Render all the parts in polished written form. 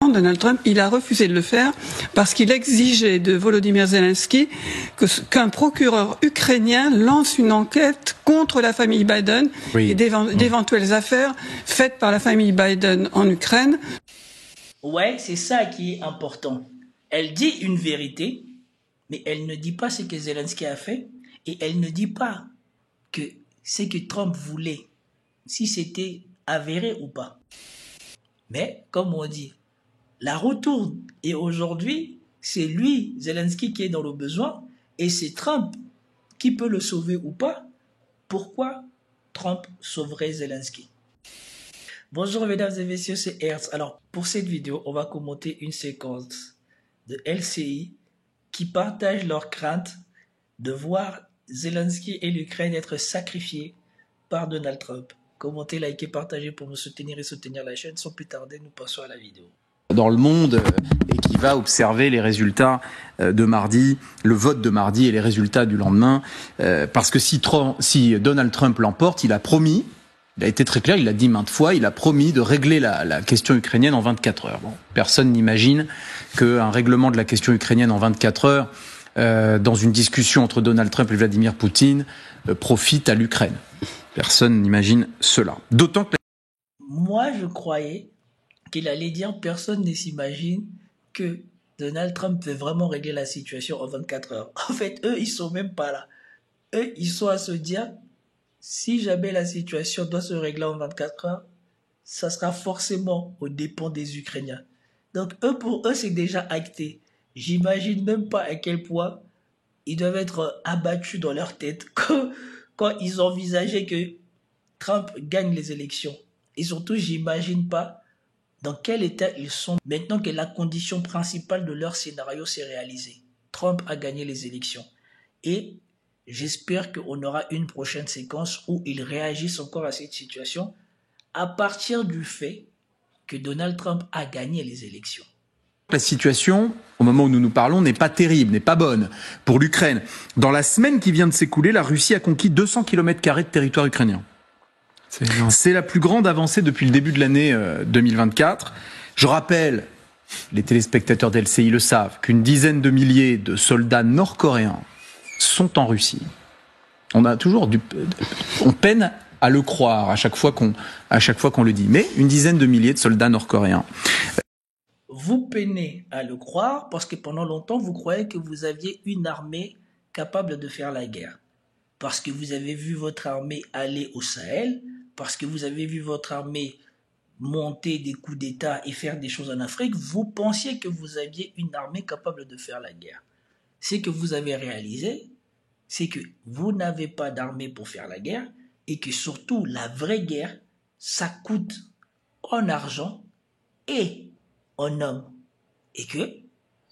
Donald Trump, il a refusé de le faire parce qu'il exigeait de Volodymyr Zelensky qu'un procureur ukrainien lance une enquête contre la famille Biden et d'éventuelles affaires faites par la famille Biden en Ukraine. Ouais, c'est ça qui est important. Elle dit une vérité, mais elle ne dit pas ce que Zelensky a fait et elle ne dit pas que ce que Trump voulait, si c'était avéré ou pas. Mais, comme on dit, la roue tourne. Et aujourd'hui, c'est lui, Zelensky, qui est dans le besoin. Et c'est Trump qui peut le sauver ou pas. Pourquoi Trump sauverait Zelensky? Bonjour mesdames et messieurs, c'est Hertz. Alors, pour cette vidéo, on va commenter une séquence de LCI qui partagent leur crainte de voir Zelensky et l'Ukraine être sacrifiés par Donald Trump. Commentez, likez, partagez pour me soutenir et soutenir la chaîne. Sans plus tarder, nous passons à la vidéo. Dans le monde et qui va observer les résultats de mardi, le vote de mardi et les résultats du lendemain. Parce que si Donald Trump l'emporte, il a promis, il a été très clair, il l'a dit maintes fois, il a promis de régler la question ukrainienne en 24 heures. Bon, personne n'imagine qu'un règlement de la question ukrainienne en 24 heures, dans une discussion entre Donald Trump et Vladimir Poutine, profite à l'Ukraine. Personne n'imagine cela. D'autant que... Moi, je croyais qu'il allait dire personne ne s'imagine que Donald Trump veut vraiment régler la situation en 24 heures. En fait, eux, ils sont même pas là. Eux, ils sont à se dire, si jamais la situation doit se régler en 24 heures, ça sera forcément aux dépens des Ukrainiens. Donc, pour eux, c'est déjà acté. J'imagine même pas à quel point ils doivent être abattus dans leur tête quand ils envisageaient que Trump gagne les élections. Et surtout, j'imagine pas dans quel état ils sont maintenant que la condition principale de leur scénario s'est réalisée. Trump a gagné les élections. Et j'espère qu'on aura une prochaine séquence où ils réagissent encore à cette situation à partir du fait que Donald Trump a gagné les élections. La situation, au moment où nous nous parlons, n'est pas terrible, n'est pas bonne pour l'Ukraine. Dans la semaine qui vient de s'écouler, la Russie a conquis 200 km² de territoire ukrainien. C'est la plus grande avancée depuis le début de l'année 2024. Je rappelle, les téléspectateurs d'LCI le savent, qu'une dizaine de milliers de soldats nord-coréens sont en Russie. On a toujours on peine à le croire à chaque fois qu'on le dit, mais une dizaine de milliers de soldats nord-coréens. Vous peinez à le croire parce que pendant longtemps, vous croyez que vous aviez une armée capable de faire la guerre. Parce que vous avez vu votre armée aller au Sahel, parce que vous avez vu votre armée monter des coups d'État et faire des choses en Afrique, vous pensiez que vous aviez une armée capable de faire la guerre. Ce que vous avez réalisé, c'est que vous n'avez pas d'armée pour faire la guerre et que surtout la vraie guerre, ça coûte en argent et en hommes. Et que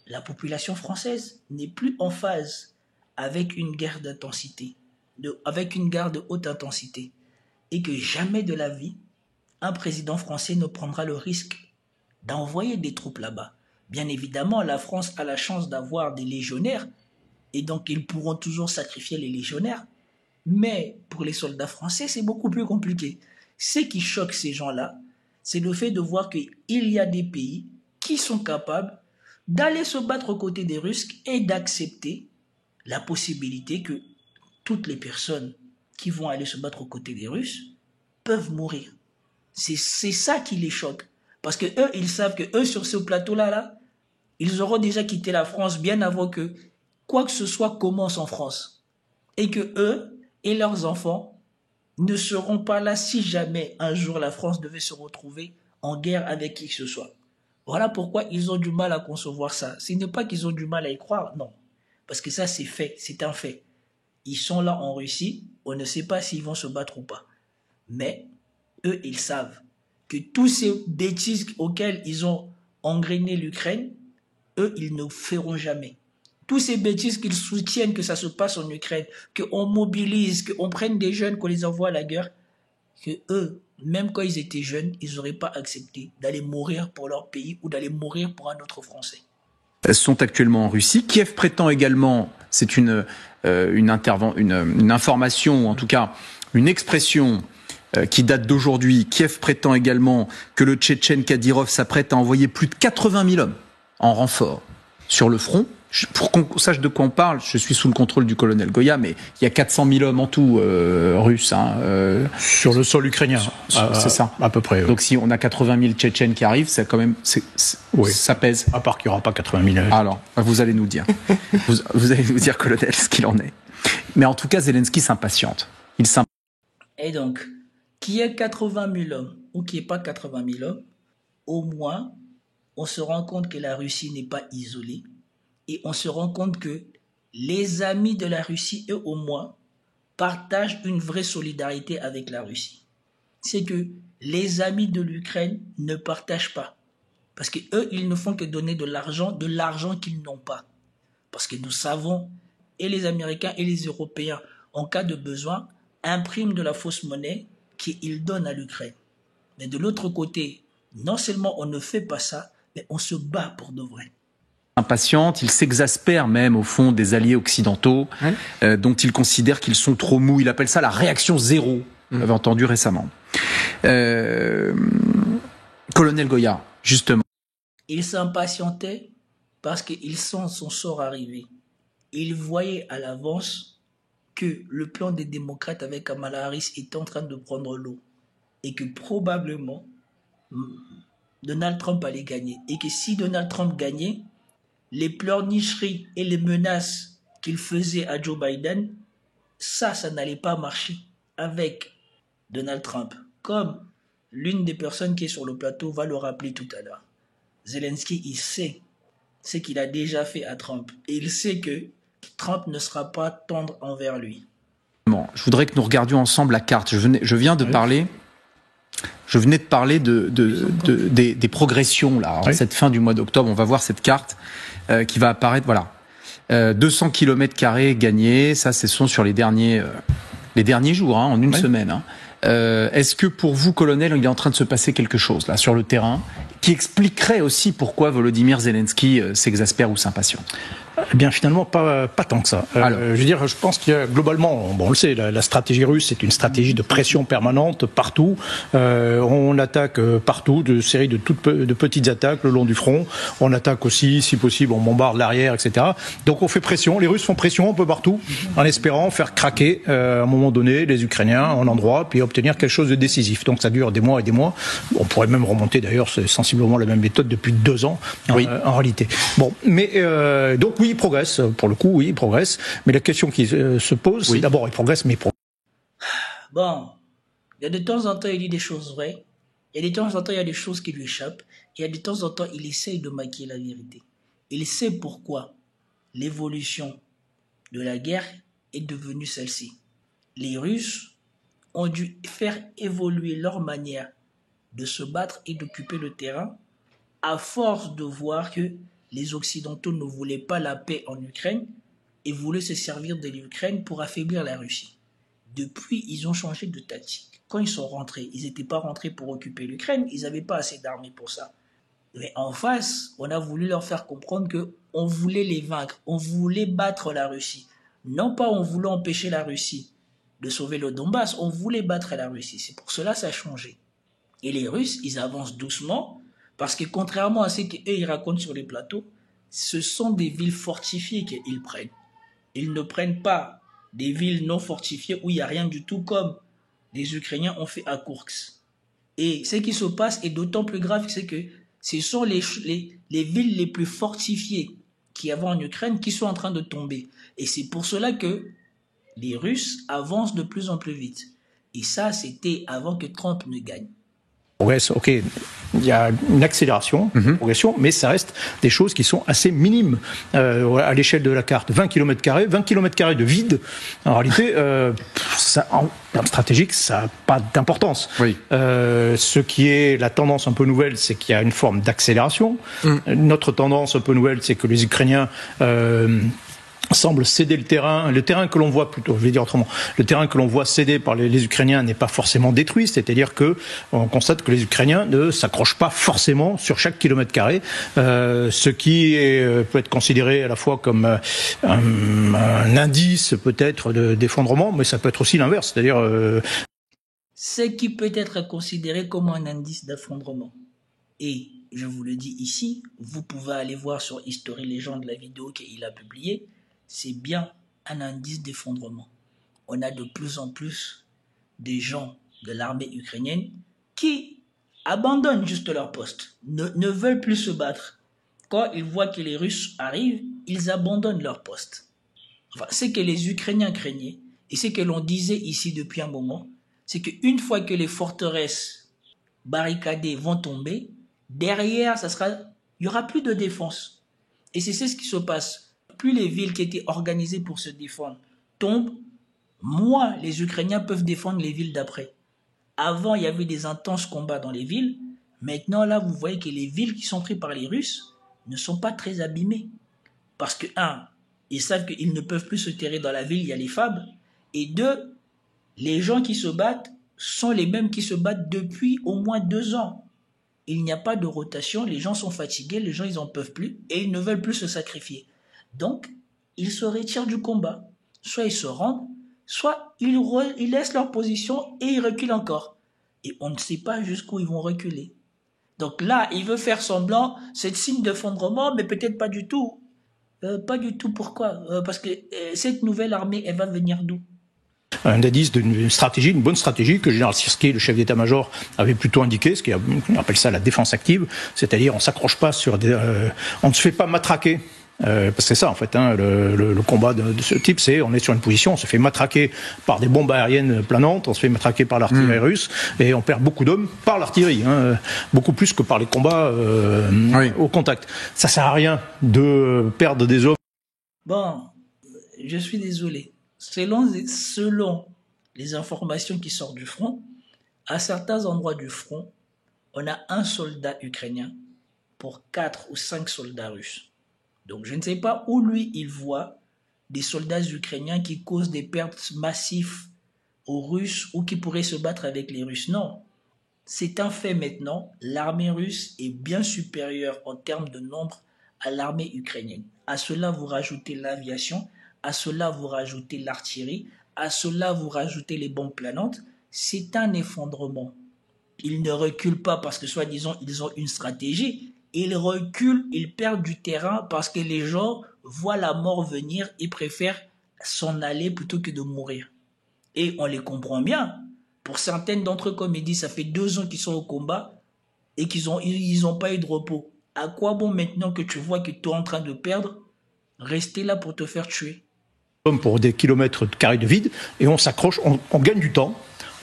la population française n'est plus en phase avec une guerre d'intensité, avec une guerre de haute intensité. Et que jamais de la vie, un président français ne prendra le risque d'envoyer des troupes là-bas. Bien évidemment, la France a la chance d'avoir des légionnaires, et donc ils pourront toujours sacrifier les légionnaires. Mais pour les soldats français, c'est beaucoup plus compliqué. Ce qui choque ces gens-là, c'est le fait de voir qu'il y a des pays qui sont capables d'aller se battre aux côtés des Russes et d'accepter la possibilité que toutes les personnes qui vont aller se battre aux côtés des Russes peuvent mourir. C'est ça qui les choque. Parce que eux, ils savent que eux, sur ce plateau-là, ils auront déjà quitté la France bien avant que quoi que ce soit commence en France. Et que eux et leurs enfants ne seront pas là si jamais un jour la France devait se retrouver en guerre avec qui que ce soit. Voilà pourquoi ils ont du mal à concevoir ça. Ce n'est pas qu'ils ont du mal à y croire, non. Parce que ça, c'est fait, c'est un fait. Ils sont là en Russie, on ne sait pas s'ils vont se battre ou pas. Mais eux, ils savent que tous ces bêtises auxquelles ils ont engrainé l'Ukraine, eux, ils ne feront jamais. Tous ces bêtises qu'ils soutiennent que ça se passe en Ukraine, qu'on mobilise, qu'on prenne des jeunes, qu'on les envoie à la guerre, que eux, même quand ils étaient jeunes, ils n'auraient pas accepté d'aller mourir pour leur pays ou d'aller mourir pour un autre Français. Elles sont actuellement en Russie. Kiev prétend également, c'est une information, ou en tout cas une expression qui date d'aujourd'hui. Kiev prétend également que le Tchétchène Kadyrov s'apprête à envoyer plus de 80 000 hommes en renfort sur le front. Pour qu'on sache de quoi on parle, je suis sous le contrôle du colonel Goya, mais il y a 400 000 hommes en tout russes. Sur le sol ukrainien, c'est ça. À peu près. Oui. Donc si on a 80 000 Tchétchènes qui arrivent, ça quand même, oui. Ça pèse. À part qu'il n'y aura pas 80 000. Alors, vous allez nous dire. vous allez nous dire, colonel, ce qu'il en est. Mais en tout cas, Zelensky s'impatiente. Et donc, qu'il y ait 80 000 hommes ou qu'il n'y ait pas 80 000 hommes, au moins, on se rend compte que la Russie n'est pas isolée. Et on se rend compte que les amis de la Russie, eux au moins, partagent une vraie solidarité avec la Russie. C'est que les amis de l'Ukraine ne partagent pas. Parce qu'eux, ils ne font que donner de l'argent qu'ils n'ont pas. Parce que nous savons, et les Américains et les Européens, en cas de besoin, impriment de la fausse monnaie qu'ils donnent à l'Ukraine. Mais de l'autre côté, non seulement on ne fait pas ça, mais on se bat pour de vrai. Impatiente, il s'exaspère même au fond des alliés occidentaux dont il considère qu'ils sont trop mous. Il appelle ça la réaction zéro. Vous l'avez entendu récemment. Colonel Goya, justement. Il s'impatientait parce qu'il sent son sort arriver. Il voyait à l'avance que le plan des démocrates avec Kamala Harris était en train de prendre l'eau et que probablement Donald Trump allait gagner. Et que si Donald Trump gagnait, les pleurnicheries et les menaces qu'il faisait à Joe Biden, ça n'allait pas marcher avec Donald Trump. Comme l'une des personnes qui est sur le plateau va le rappeler tout à l'heure. Zelensky, il sait ce qu'il a déjà fait à Trump. Et il sait que Trump ne sera pas tendre envers lui. Bon, je voudrais que nous regardions ensemble la carte. Je venais de parler des progressions là, en cette fin du mois d'octobre. On va voir cette carte qui va apparaître. Voilà, 200 km² gagnés. Ça, ce sont sur les derniers jours, en une semaine. Est-ce que pour vous, colonel, il est en train de se passer quelque chose là sur le terrain qui expliquerait aussi pourquoi Volodymyr Zelensky s'exaspère ou s'impatiente? Eh bien, finalement, pas tant que ça. Je veux dire, je pense qu'il y a globalement, on le sait, la stratégie russe, c'est une stratégie de pression permanente partout. On attaque partout, de séries de petites attaques le long du front. On attaque aussi, si possible, on bombarde l'arrière, etc. Donc on fait pression. Les Russes font pression un peu partout, en espérant faire craquer à un moment donné les Ukrainiens en endroit, puis obtenir quelque chose de décisif. Donc ça dure des mois et des mois. On pourrait même remonter, d'ailleurs, c'est sensiblement la même méthode depuis 2 ans en réalité. Bon, mais donc oui, il progresse. Pour le coup, oui, il progresse. Mais la question qui se pose, c'est d'abord, il progresse, mais il progresse. Bon, il y a de temps en temps, il dit des choses vraies. Il y a de temps en temps, il y a des choses qui lui échappent. Il y a de temps en temps, il essaye de maquiller la vérité. Il sait pourquoi l'évolution de la guerre est devenue celle-ci. Les Russes ont dû faire évoluer leur manière de se battre et d'occuper le terrain à force de voir que les Occidentaux ne voulaient pas la paix en Ukraine et voulaient se servir de l'Ukraine pour affaiblir la Russie. Depuis, ils ont changé de tactique. Quand ils sont rentrés, ils n'étaient pas rentrés pour occuper l'Ukraine, ils n'avaient pas assez d'armées pour ça. Mais en face, on a voulu leur faire comprendre qu'on voulait les vaincre, on voulait battre la Russie. Non pas on voulait empêcher la Russie de sauver le Donbass, on voulait battre la Russie. C'est pour cela que ça a changé. Et les Russes, ils avancent doucement, parce que contrairement à ce qu'eux ils racontent sur les plateaux, ce sont des villes fortifiées qu'ils prennent. Ils ne prennent pas des villes non fortifiées où il n'y a rien du tout, comme les Ukrainiens ont fait à Koursk. Et ce qui se passe est d'autant plus grave, c'est que ce sont les villes les plus fortifiées qu'il y avait en Ukraine qui sont en train de tomber. Et c'est pour cela que les Russes avancent de plus en plus vite. Et ça, c'était avant que Trump ne gagne. Ok, il y a une accélération, une progression, mais ça reste des choses qui sont assez minimes à l'échelle de la carte. 20 km² de vide, en réalité, ça, en termes stratégiques, ça n'a pas d'importance. Oui. Ce qui est la tendance un peu nouvelle, c'est qu'il y a une forme d'accélération. Notre tendance un peu nouvelle, c'est que les Ukrainiens semble céder le terrain que l'on voit plutôt, je vais dire autrement, le terrain que l'on voit cédé par les Ukrainiens n'est pas forcément détruit, c'est-à-dire que on constate que les Ukrainiens ne s'accrochent pas forcément sur chaque kilomètre-carré, ce qui peut être considéré à la fois comme un indice peut-être d'effondrement, mais ça peut être aussi l'inverse, c'est-à-dire ce qui peut être considéré comme un indice d'effondrement. Et je vous le dis ici, vous pouvez aller voir sur History Legend la vidéo qu'il a publiée, c'est bien un indice d'effondrement. On a de plus en plus des gens de l'armée ukrainienne qui abandonnent juste leur poste, ne veulent plus se battre. Quand ils voient que les Russes arrivent, ils abandonnent leur poste. Enfin, ce que les Ukrainiens craignaient, et ce que l'on disait ici depuis un moment, c'est qu'une fois que les forteresses barricadées vont tomber, derrière, il n'y aura plus de défense. Et c'est ce qui se passe. Plus les villes qui étaient organisées pour se défendre tombent, moins les Ukrainiens peuvent défendre les villes d'après. Avant, il y avait des intenses combats dans les villes. Maintenant, là, vous voyez que les villes qui sont prises par les Russes ne sont pas très abîmées. Parce que, un, ils savent qu'ils ne peuvent plus se terrer dans la ville, il y a les FAB. Et deux, les gens qui se battent sont les mêmes qui se battent depuis au moins 2 ans. Il n'y a pas de rotation, les gens sont fatigués, les gens ils n'en peuvent plus et ils ne veulent plus se sacrifier. Donc, ils se retirent du combat. Soit ils se rendent, soit ils laissent leur position et ils reculent encore. Et on ne sait pas jusqu'où ils vont reculer. Donc là, il veut faire semblant, c'est signe d'effondrement, mais peut-être pas du tout. Pas du tout, pourquoi parce que cette nouvelle armée, elle va venir d'où? Un indice d'une stratégie, une bonne stratégie que le général Syrski, le chef d'état-major, avait plutôt indiqué, ce qu'on appelle ça la défense active, c'est-à-dire on s'accroche pas sur on ne se fait pas matraquer. Parce que c'est ça en fait, hein, le combat de ce type, c'est on est sur une position, on se fait matraquer par des bombes aériennes planantes, on se fait matraquer par l'artillerie russe, et on perd beaucoup d'hommes par l'artillerie, hein, beaucoup plus que par les combats au contact. Ça sert à rien de perdre des hommes. Bon, je suis désolé. Selon les informations qui sortent du front, à certains endroits du front, on a un soldat ukrainien pour 4 ou 5 soldats russes. Donc je ne sais pas où lui il voit des soldats ukrainiens qui causent des pertes massives aux Russes ou qui pourraient se battre avec les Russes. Non, c'est un fait maintenant, l'armée russe est bien supérieure en termes de nombre à l'armée ukrainienne. À cela vous rajoutez l'aviation, à cela vous rajoutez l'artillerie, à cela vous rajoutez les bombes planantes, c'est un effondrement. Ils ne reculent pas parce que soi-disant ils ont une stratégie, ils reculent, ils perdent du terrain parce que les gens voient la mort venir et préfèrent s'en aller plutôt que de mourir. Et on les comprend bien. Pour certaines d'entre eux, comme il dit, ça fait 2 ans qu'ils sont au combat et qu'ils n'ont pas eu de repos. À quoi bon maintenant que tu vois que tu es en train de perdre, rester là pour te faire tuer? Pour des kilomètres carrés de vide, et on s'accroche, on gagne du temps.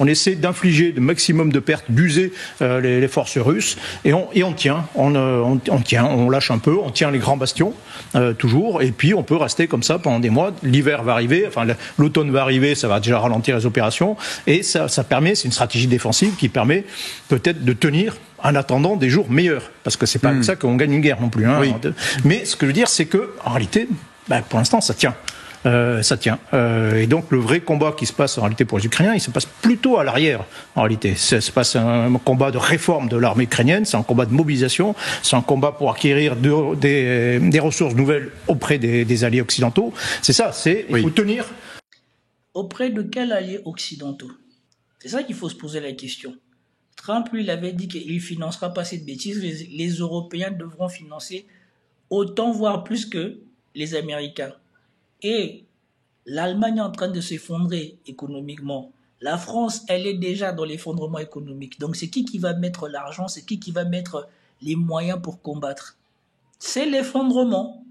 On essaie d'infliger le maximum de pertes, d'user les forces russes, et on tient, on lâche un peu, on tient les grands bastions, toujours, et puis on peut rester comme ça pendant des mois. L'hiver va arriver, enfin l'automne va arriver, ça va déjà ralentir les opérations, et ça permet, c'est une stratégie défensive qui permet peut-être de tenir en attendant des jours meilleurs, parce que c'est pas comme ça qu'on gagne une guerre non plus. Hein. Oui. Mais ce que je veux dire, c'est que en réalité, pour l'instant, ça tient. Et donc le vrai combat qui se passe en réalité pour les Ukrainiens, il se passe plutôt à l'arrière en réalité. Ça se passe un combat de réforme de l'armée ukrainienne, c'est un combat de mobilisation, c'est un combat pour acquérir des ressources nouvelles auprès des alliés occidentaux. C'est ça, il faut tenir. Auprès de quels alliés occidentaux? C'est ça qu'il faut se poser la question. Trump, lui, il avait dit qu'il ne financera pas cette bêtise, les Européens devront financer autant, voire plus que les Américains. Et l'Allemagne est en train de s'effondrer économiquement. La France, elle est déjà dans l'effondrement économique. Donc c'est qui va mettre l'argent, c'est qui va mettre les moyens pour combattre? C'est l'effondrement.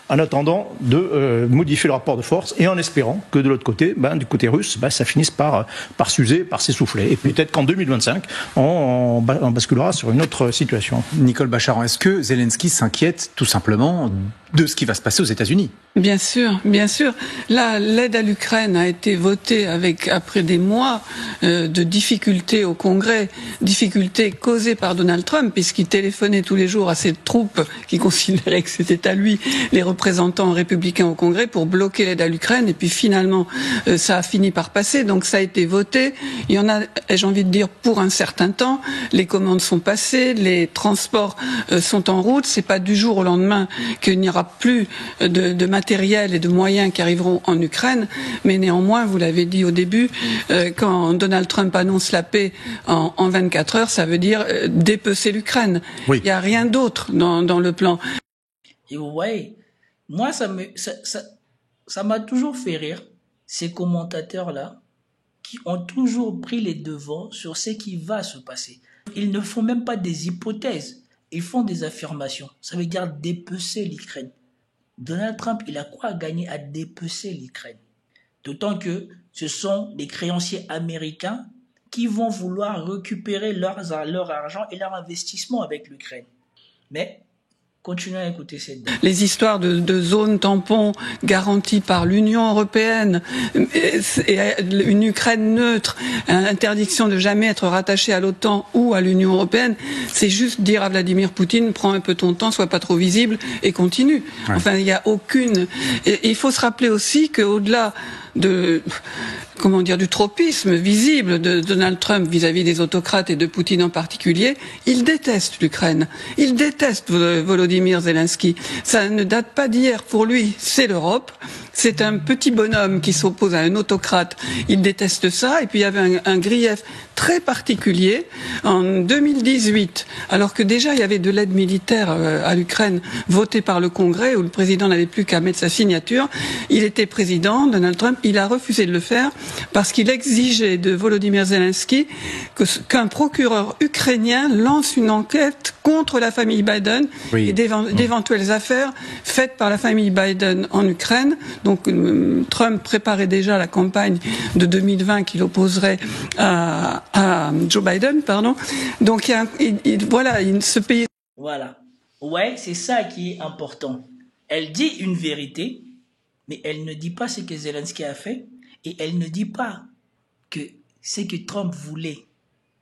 En attendant de modifier le rapport de force et en espérant que de l'autre côté, du côté russe, ça finisse par s'user, par s'essouffler. Et peut-être qu'en 2025, on basculera sur une autre situation. Nicole Bacharan, est-ce que Zelensky s'inquiète tout simplement de ce qui va se passer aux États-Unis? Bien sûr, bien sûr. Là, l'aide à l'Ukraine a été votée après des mois de difficultés au Congrès, difficultés causées par Donald Trump, puisqu'il téléphonait tous les jours à ses troupes qui considéraient que c'était à lui, les représentants républicains au Congrès, pour bloquer l'aide à l'Ukraine. Et puis finalement, ça a fini par passer. Donc ça a été voté. Il y en a, j'ai envie de dire, pour un certain temps. Les commandes sont passées, les transports sont en route. C'est pas du jour au lendemain qu'il n'y aura plus de matériel matériel et de moyens qui arriveront en Ukraine, mais néanmoins, vous l'avez dit au début, quand Donald Trump annonce la paix en 24 heures, ça veut dire dépecer l'Ukraine. Oui. Il n'y a rien d'autre dans le plan. Et vous voyez, moi, ça m'a toujours fait rire, ces commentateurs-là, qui ont toujours pris les devants sur ce qui va se passer. Ils ne font même pas des hypothèses, ils font des affirmations. Ça veut dire dépecer l'Ukraine. Donald Trump, il a quoi à gagner à dépecer l'Ukraine? D'autant que ce sont des créanciers américains qui vont vouloir récupérer leur argent et leur investissement avec l'Ukraine. Mais continuez à écouter cette dame. Les histoires de zones tampons garanties par l'Union européenne, une Ukraine neutre, interdiction de jamais être rattachée à l'OTAN ou à l'Union européenne, c'est juste dire à Vladimir Poutine, prends un peu ton temps, sois pas trop visible et continue. Ouais. Enfin, il n'y a aucune... Et il faut se rappeler aussi qu'au-delà du tropisme visible de Donald Trump vis-à-vis des autocrates et de Poutine en particulier, il déteste l'Ukraine. Il déteste Volodymyr Zelensky. Ça ne date pas d'hier. Pour lui, c'est l'Europe. C'est un petit bonhomme qui s'oppose à un autocrate. Il déteste ça. Et puis il y avait un grief très particulier en 2018, alors que déjà il y avait de l'aide militaire à l'Ukraine votée par le Congrès où le président n'avait plus qu'à mettre sa signature. Il était président, Donald Trump, il a refusé de le faire parce qu'il exigeait de Volodymyr Zelensky qu'un procureur ukrainien lance une enquête contre la famille Biden et d'éventuelles affaires faites par la famille Biden en Ukraine. Donc Trump préparait déjà la campagne de 2020 qu'il opposerait à Joe Biden, pardon. Donc ce pays. Voilà. Ouais, c'est ça qui est important. Elle dit une vérité, mais elle ne dit pas ce que Zelensky a fait, et elle ne dit pas que ce que Trump voulait,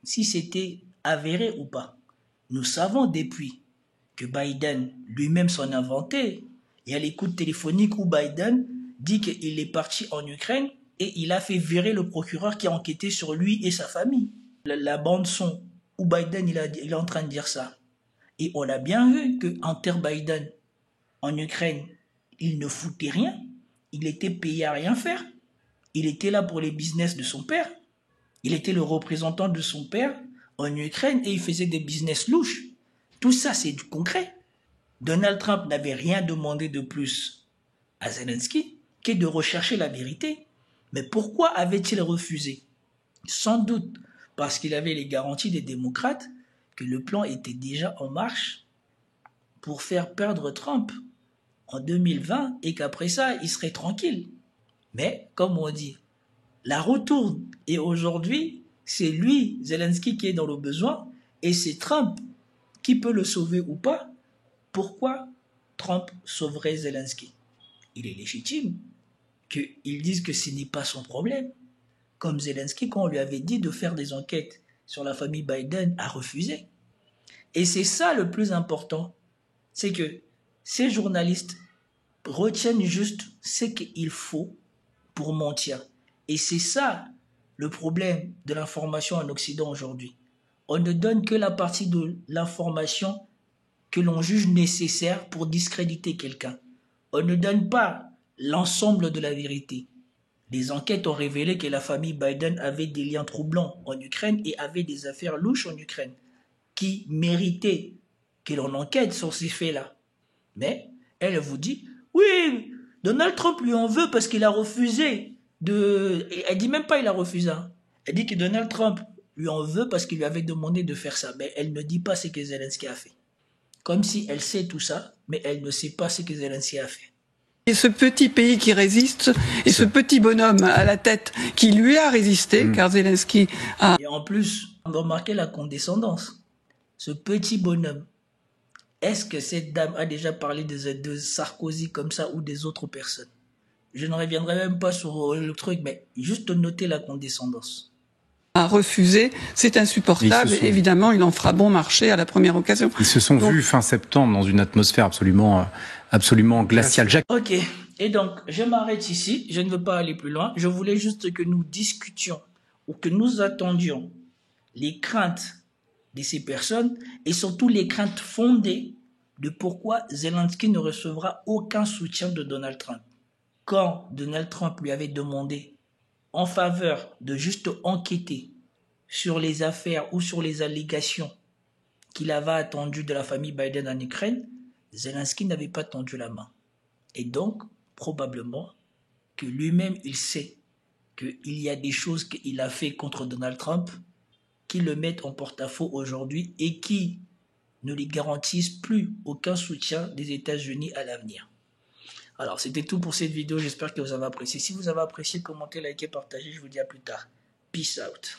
si c'était avéré ou pas. Nous savons depuis que Biden lui-même s'en a vanté. Il y a l'écoute téléphonique où Biden dit qu'il est parti en Ukraine et il a fait virer le procureur qui a enquêté sur lui et sa famille. La bande-son où Biden il est en train de dire ça. Et on a bien vu qu'Hunter Biden, en Ukraine, il ne foutait rien. Il était payé à rien faire. Il était là pour les business de son père. Il était le représentant de son père en Ukraine et il faisait des business louches. Tout ça, c'est du concret. Donald Trump n'avait rien demandé de plus à Zelensky que de rechercher la vérité. Mais pourquoi avait-il refusé? Sans doute parce qu'il avait les garanties des démocrates que le plan était déjà en marche pour faire perdre Trump en 2020 et qu'après ça, il serait tranquille. Mais, comme on dit, la roue tourne. Et aujourd'hui, c'est lui, Zelensky, qui est dans le besoin et c'est Trump qui peut le sauver ou pas. Pourquoi Trump sauverait Zelensky? Il est légitime qu'ils disent que ce n'est pas son problème. Comme Zelensky, quand on lui avait dit de faire des enquêtes sur la famille Biden, a refusé. Et c'est ça le plus important, c'est que ces journalistes retiennent juste ce qu'il faut pour mentir. Et c'est ça le problème de l'information en Occident aujourd'hui. On ne donne que la partie de l'information que l'on juge nécessaire pour discréditer quelqu'un. On ne donne pas l'ensemble de la vérité. Les enquêtes ont révélé que la famille Biden avait des liens troublants en Ukraine et avait des affaires louches en Ukraine qui méritaient que l'on enquête sur ces faits-là. Mais elle vous dit, oui, Donald Trump lui en veut parce qu'il a refusé de... Elle dit même pas il a refusé. Elle dit que Donald Trump lui en veut parce qu'il lui avait demandé de faire ça. Mais elle ne dit pas ce que Zelensky a fait. Comme si elle sait tout ça, mais elle ne sait pas ce que Zelensky a fait. Et ce petit pays qui résiste, et ce petit bonhomme à la tête qui lui a résisté, car Zelensky a... Et en plus, on va remarquer la condescendance. Ce petit bonhomme, est-ce que cette dame a déjà parlé de Sarkozy comme ça ou des autres personnes? Je ne reviendrai même pas sur le truc, mais juste noter la condescendance. A refusé, c'est insupportable. Évidemment, il en fera bon marché à la première occasion. Ils se sont vus fin septembre dans une atmosphère absolument glaciale. Ok, et donc je m'arrête ici, je ne veux pas aller plus loin. Je voulais juste que nous discutions ou que nous attendions les craintes de ces personnes et surtout les craintes fondées de pourquoi Zelensky ne recevra aucun soutien de Donald Trump. Quand Donald Trump lui avait demandé en faveur de juste enquêter sur les affaires ou sur les allégations qu'il avait attendues de la famille Biden en Ukraine, Zelensky n'avait pas tendu la main. Et donc, probablement que lui-même, il sait qu'il y a des choses qu'il a fait contre Donald Trump qui le mettent en porte-à-faux aujourd'hui et qui ne lui garantissent plus aucun soutien des États-Unis à l'avenir. Alors, c'était tout pour cette vidéo. J'espère que vous avez apprécié. Si vous avez apprécié, commentez, likez, partagez. Je vous dis à plus tard. Peace out.